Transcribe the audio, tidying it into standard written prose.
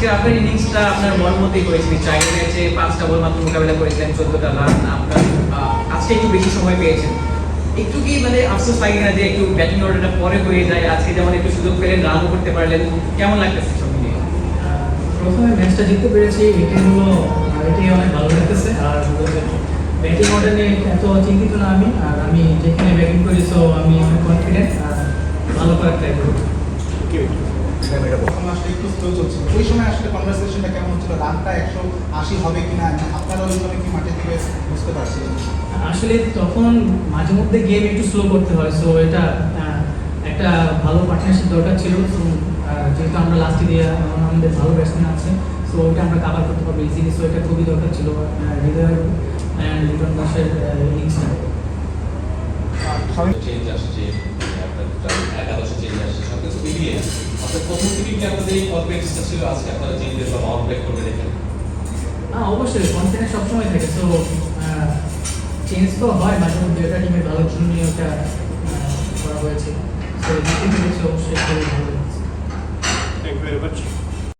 আজকে আপনার ইনিংসটা আপনার মন মতোই করেছেন, চাইলে ম্যাচে 5টা বল মাত্র মোকাবেলা করেছিলেন, 14টা রান। আপনার আজকে একটু বেশি সময় পেয়েছেন, একটু কি মানে আফসোস লাগে না যে একটু ব্যাটিং অর্ডারটা পরে হয়ে যায়? আজকে যেমন একটু সুযোগ পেলেন, রানও করতে পারলেন, কেমন লাগতেছে সব মিলিয়ে? প্রথমে ম্যাচটা জিততে পেরেছি, এটাই অনেক ভালো লাগতেছে। আর ব্যাটিং অর্ডার নিয়ে এত চিন্তিত না আমি, আর আমি যেখানে ব্যাটিং করি সো আমি অনেক কনফিডেন্ট আর ভালো করার ট্রাই করব। প্রথম আসলে একটু স্লো চলছিল, ওই সময় আসলে কনভারসেশনটা কেমন হচ্ছিল? রানটা 180 হবে কিনা আপনারা ওই সময় কি মাঠে থেকে বুঝতে পারছিলেন? আসলে তখন মাঝে মধ্যে গেম একটু স্লো করতে হয়, সো এটা একটা ভালো পার্টনারশিপ দরকার ছিল। সো যেহেতু আমরা লাস্টে দিয়ে আমাদের ভালো ব্যাটসম্যান আছে, সো ওইটা আমরা কাভার করতে পারবো ইজিলি, সো এটা খুবই দরকার ছিল হৃদয় অ্যান্ড লিটন দাসের ইনিংসটা। চেঞ্জ আসছে, আপনার একাদশে চেঞ্জ আসছে, সব কিছু মিলিয়ে আপনার প্রথম থেকে কি আপনাদের এই কনফিডেন্সটা ছিল আজকে আপনারা চেঞ্জেস বা বাউন্ড ব্রেক করবে দেখেন? অবশ্যই কনফিডেন্স সবসময় থাকে, সো চেঞ্জ তো হয় মাঝে মধ্যে, এটা টিমের ভালো জন্য নিয়ে ওটা করা হয়েছে। সো জিতে পেরেছি, অবশ্যই খুবই ভালো লাগছে। Thank you very much.